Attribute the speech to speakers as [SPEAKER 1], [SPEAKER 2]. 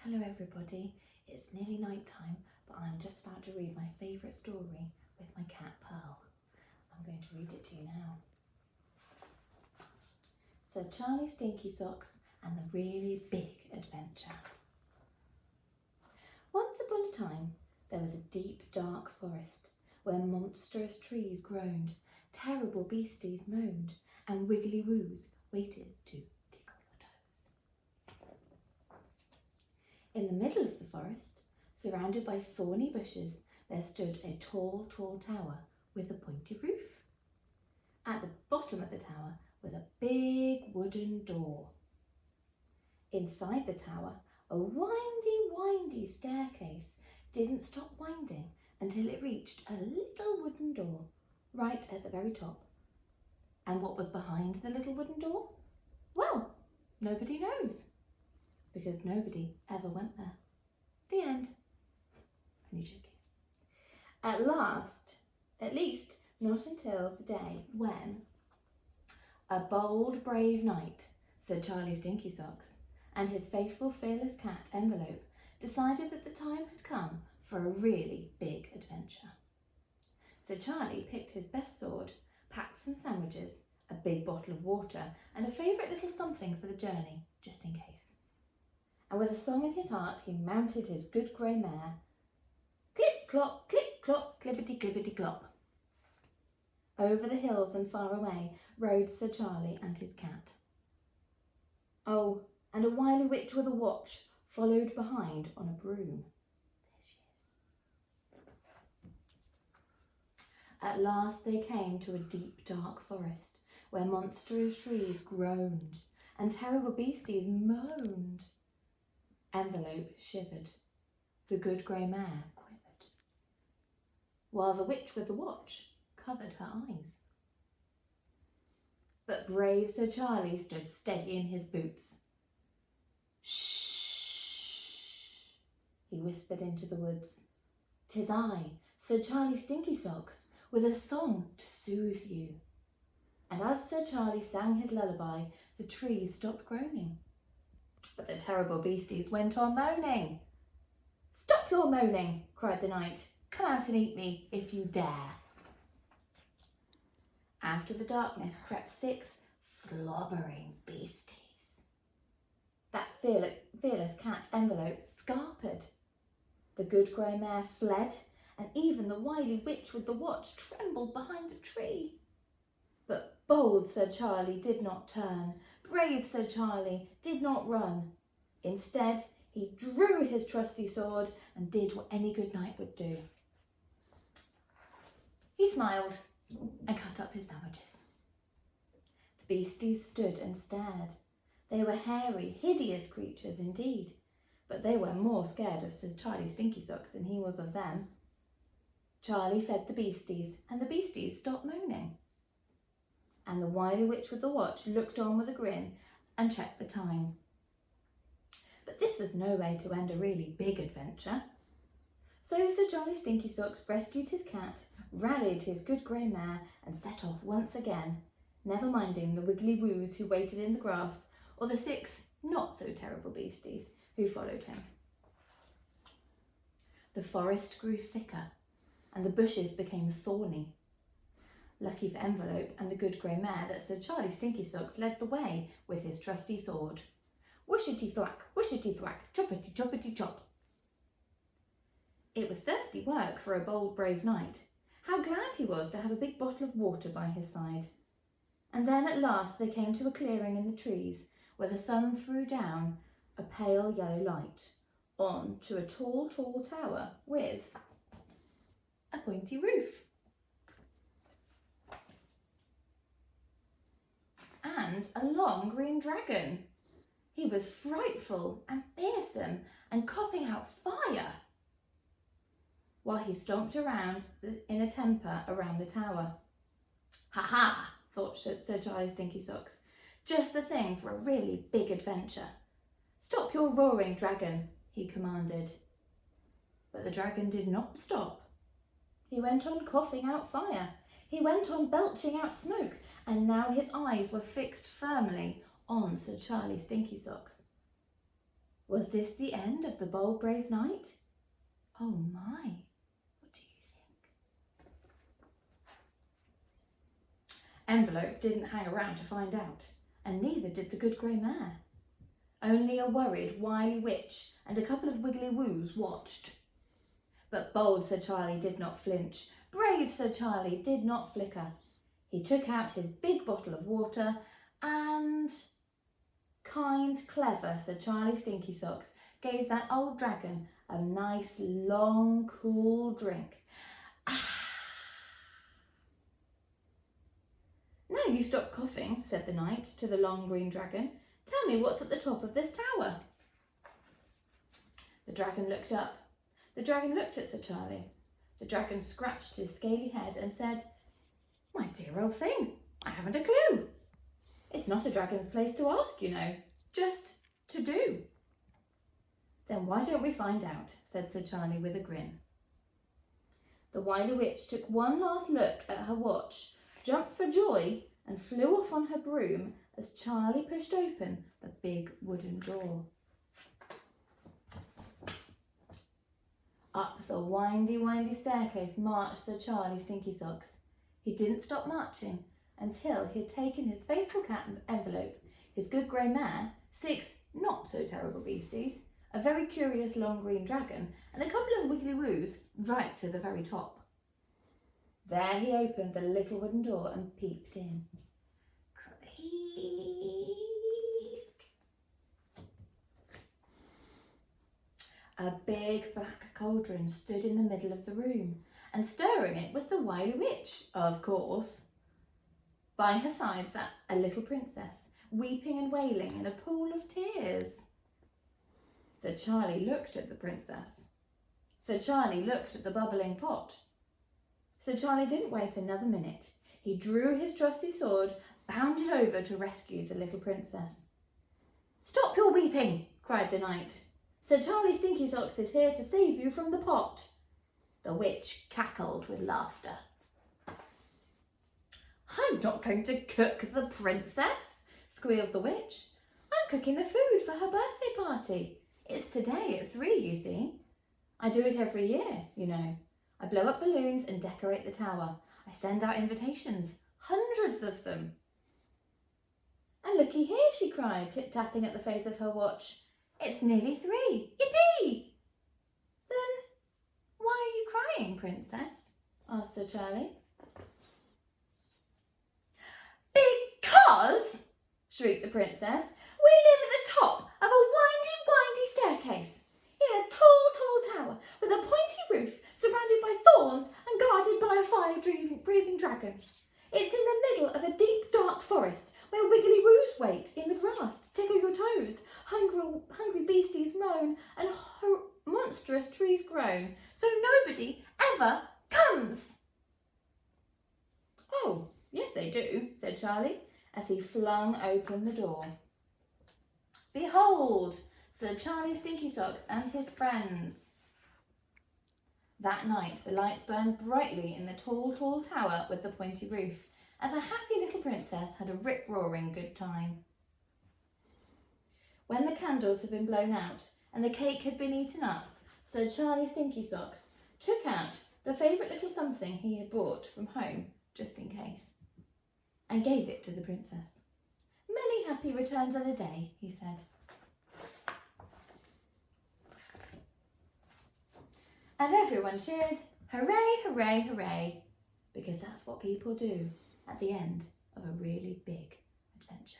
[SPEAKER 1] Hello everybody, it's nearly night time, but I'm just about to read my favourite story with my cat Pearl. I'm going to read it to you now. Sir Charlie Stinky Socks and the Really Big Adventure. Once upon a time, there was a deep dark forest where monstrous trees groaned, terrible beasties moaned, and wiggly woos waited to tickle your toes. In the middle of the forest, surrounded by thorny bushes, there stood a tall, tall tower with a pointy roof. At the bottom of the tower was a big wooden door. Inside the tower, a windy staircase didn't stop winding until it reached a little wooden door right at the very top. And what was behind the little wooden door? Well, nobody knows, because nobody ever went there. The end. Only joking. At least not until the day when a bold, brave knight, Sir Charlie Stinky Socks, and his faithful, fearless cat Envelope decided that the time had come for a really big adventure. So Charlie picked his best sword, packed some sandwiches, a big bottle of water, and a favourite little something for the journey, just in case. And with a song in his heart, he mounted his good grey mare. Clip-clop, clip-clop, clippity-clippity-clop. Over the hills and far away rode Sir Charlie and his cat. Oh, and a wily witch with a watch followed behind on a broom. There she is. At last they came to a deep, dark forest where monstrous trees groaned and terrible beasties moaned. Envelope shivered. The good grey mare quivered, while the witch with the watch covered her eyes. But brave Sir Charlie stood steady in his boots. Shh, he whispered into the woods. 'Tis I, Sir Charlie Stinky Socks, with a song to soothe you. And as Sir Charlie sang his lullaby, the trees stopped groaning. But the terrible beasties went on moaning. Stop your moaning, cried the knight. Come out and eat me if you dare. Out of the darkness crept 6 slobbering beasties. That fearless cat Envelope scarpered. The good grey mare fled, and even the wily witch with the watch trembled behind a tree. But bold Sir Charlie did not turn. Brave Sir Charlie did not run. Instead, he drew his trusty sword and did what any good knight would do. He smiled and cut up his sandwiches. The beasties stood and stared. They were hairy, hideous creatures indeed, but they were more scared of Sir Charlie Stinky Socks than he was of them. Charlie fed the beasties, and the beasties stopped moaning. And the wily witch with the watch looked on with a grin and checked the time. But this was no way to end a really big adventure. So Sir Charlie Stinky Socks rescued his cat, rallied his good grey mare, and set off once again, never minding the wiggly woos who waited in the grass, or the 6 not-so-terrible beasties who followed him. The forest grew thicker, and the bushes became thorny. Lucky for Envelope and the good grey mare that Sir Charlie Stinky Socks led the way with his trusty sword. Whooshity-thwack, whooshity-thwack, choppity-choppity-chop. It was thirsty work for a bold, brave knight. How glad he was to have a big bottle of water by his side. And then at last they came to a clearing in the trees where the sun threw down a pale yellow light on to a tall, tall tower with a pointy roof. And a long green dragon. He was frightful and fearsome and coughing out fire while he stomped around in a temper around the tower. Ha ha, thought Sir Charlie Stinky Socks. Just the thing for a really big adventure. Stop your roaring, dragon, he commanded. But the dragon did not stop. He went on coughing out fire. He went on belching out smoke, and now his eyes were fixed firmly on Sir Charlie Stinky Socks. Was this the end of the bold, brave knight? Oh my, what do you think? Envelope didn't hang around to find out, and neither did the good grey mare. Only a worried, wily witch and a couple of wiggly woos watched. But bold Sir Charlie did not flinch. Brave Sir Charlie did not flicker. He took out his big bottle of water and kind, clever Sir Charlie Stinky Socks gave that old dragon a nice, long, cool drink. Now you stop coughing, said the knight to the long green dragon. Tell me what's at the top of this tower. The dragon looked up. The dragon looked at Sir Charlie. The dragon scratched his scaly head and said, My dear old thing, I haven't a clue. It's not a dragon's place to ask, you know, just to do. Then why don't we find out, said Sir Charlie with a grin. The wily witch took one last look at her watch, jumped for joy and flew off on her broom as Charlie pushed open the big wooden door. Up the windy, windy staircase marched Sir Charlie Stinky Socks. He didn't stop marching until he had taken his faithful cat Envelope, his good grey mare, 6 not-so-terrible beasties, a very curious long green dragon, and a couple of wiggly woos right to the very top. There he opened the little wooden door and peeped in. Creak! A big black cauldron stood in the middle of the room, and stirring it was the wily witch, of course. By her side sat a little princess, weeping and wailing in a pool of tears. Sir Charlie looked at the princess. Sir Charlie looked at the bubbling pot. Sir Charlie didn't wait another minute. He drew his trusty sword, bounded over to rescue the little princess. Stop your weeping, cried the knight. Sir Charlie Stinky Socks is here to save you from the pot. The witch cackled with laughter. I'm not going to cook the princess, squealed the witch. I'm cooking the food for her birthday party. It's today at 3, you see. I do it every year, you know. I blow up balloons and decorate the tower. I send out invitations, hundreds of them. And looky here, she cried, tip-tapping at the face of her watch. It's nearly 3. Yippee! Then why are you crying, princess? Asked Sir Charlie. Because, shrieked the princess, we live at the top of a windy, windy staircase in a tall, tall tower with a pointy roof surrounded by thorns and guarded by a fire-breathing dragon. It's in the middle of a deep, dark forest where wiggly woos wait in the grass to tickle your toes, hungry beasties moan, and monstrous trees groan, so nobody ever comes. Oh, yes they do, said Charlie, as he flung open the door. Behold, Sir Charlie Stinky Socks and his friends. That night the lights burned brightly in the tall, tall tower with the pointy roof, as a happy little princess had a rip-roaring good time. When the candles had been blown out and the cake had been eaten up, Sir Charlie Stinky Socks took out the favourite little something he had brought from home, just in case, and gave it to the princess. Many happy returns of the day, he said. And everyone cheered, hooray, hooray, hooray, because that's what people do at the end of a really big adventure.